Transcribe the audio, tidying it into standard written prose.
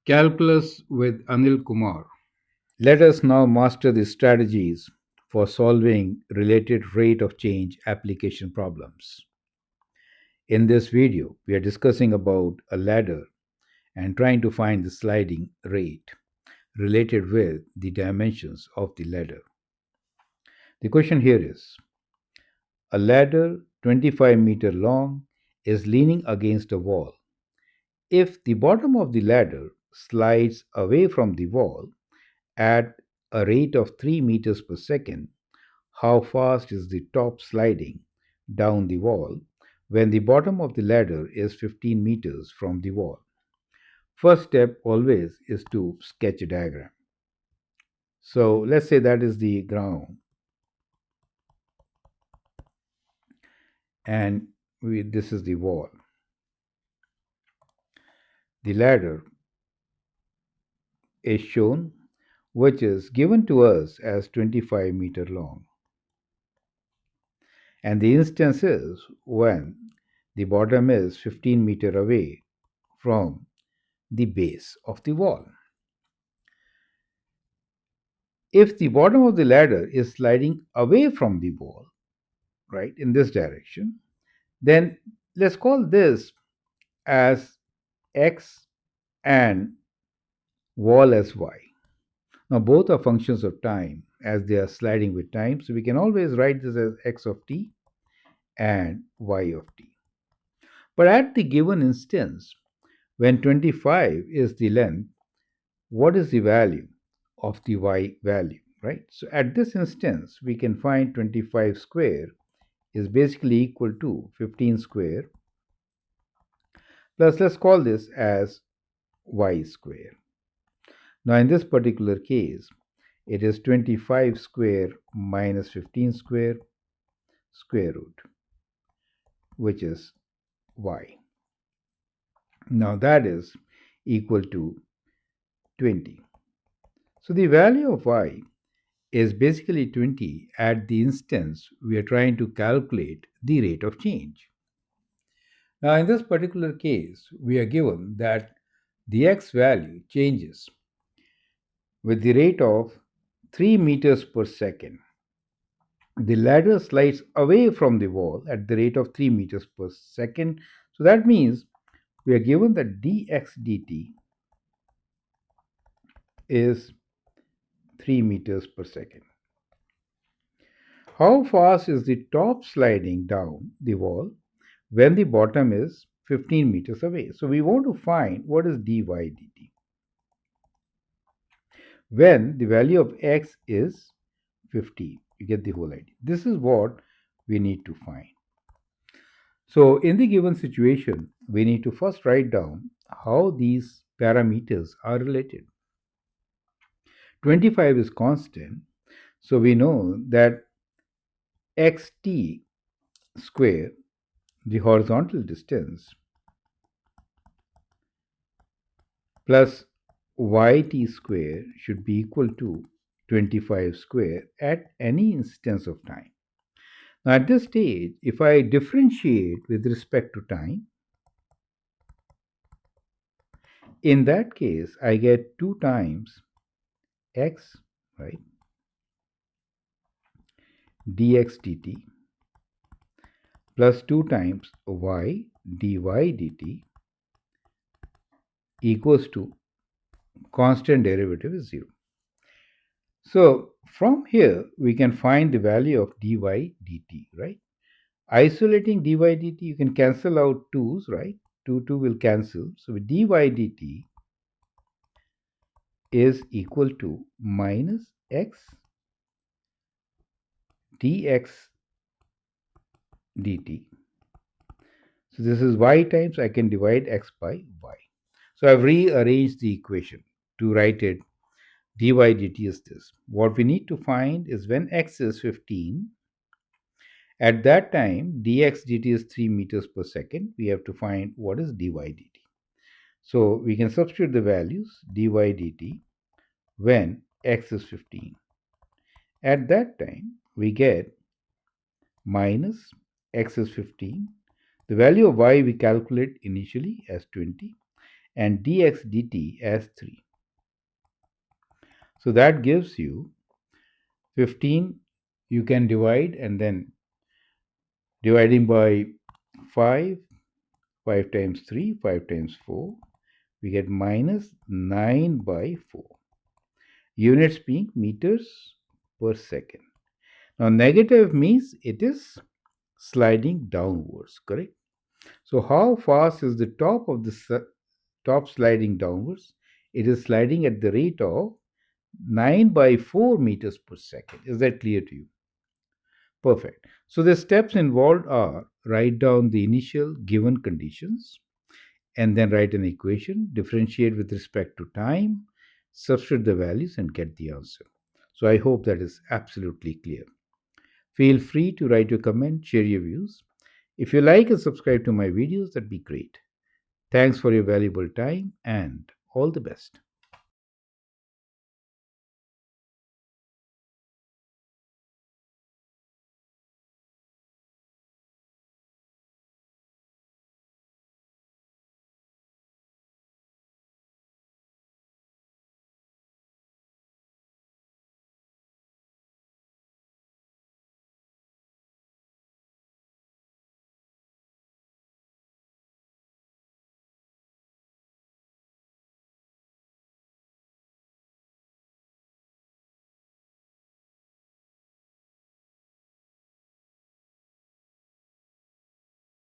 Calculus with Anil Kumar. Let us now master the strategies for solving related rate of change application problems. In this video, we are discussing about a ladder and trying to find the sliding rate related with the dimensions of the ladder. The question here is a ladder 25-meter long is leaning against a wall. If the bottom of the ladder slides away from the wall at a rate of 3 meters per second, how fast is the top sliding down the wall when the bottom of the ladder is 15 meters from the wall? First step always is to sketch a diagram. So let's say that is the ground, and this is the wall. The ladder is shown, which is given to us as 25-meter long. And the instance is when the bottom is 15-meter away from the base of the wall. If the bottom of the ladder is sliding away from the wall, right, in this direction, then let's call this as x and wall as y. Now, both are functions of time as they are sliding with time, so we can always write this as x of t and y of t. But at the given instance, when 25 is the length, what is the value of the y value, right? So at this instance, we can find 25 square is basically equal to 15 square plus, let's call this as y square. Now in this particular case, it is 25 square minus 15 square square root, which is y. Now that is equal to 20. So the value of y is basically 20 at the instance we are trying to calculate the rate of change. Now in this particular case, we are given that the x value changes with the rate of 3 meters per second. The ladder slides away from the wall at the rate of 3 meters per second. So that means we are given that dx dt is 3 meters per second. How fast is the top sliding down the wall when the bottom is 15 meters away? So we want to find what is dy dt when the value of x is 15. You get the whole idea. This is what we need to find. So in the given situation, we need to first write down how these parameters are related. 25 is constant, so we know that xt square, the horizontal distance, plus yt square should be equal to 25 square at any instance of time. Now at this stage, if I differentiate with respect to time, in that case I get 2 times x, right, dx dt plus 2 times y dy dt equals to constant derivative is 0. So from here we can find the value of dy dt, right? Isolating dy dt, you can cancel out 2's, right? 2 will cancel. So dy dt is equal to minus x dx dt. So this is y times, I can divide x by y. So I've rearranged the equation to write it. Dy dt is this. What we need to find is when x is 15, at that time dx dt is 3 meters per second. We have to find what is dy dt. So we can substitute the values. Dy dt when x is 15. At that time, we get minus x is 15. The value of y we calculate initially as 20 and dx dt as 3. So that gives you 15. You can divide, and then dividing by 5, 5 times 3, 5 times 4, we get minus 9 by 4. Units being meters per second. Now, negative means it is sliding downwards, correct? So, how fast is the top of the top sliding downwards? It is sliding at the rate of 9 by 4 meters per second. Is that clear to you? Perfect. So, the steps involved are write down the initial given conditions and then write an equation, differentiate with respect to time, substitute the values, and get the answer. So, I hope that is absolutely clear. Feel free to write your comment, share your views. If you like and subscribe to my videos, that'd be great. Thanks for your valuable time and all the best.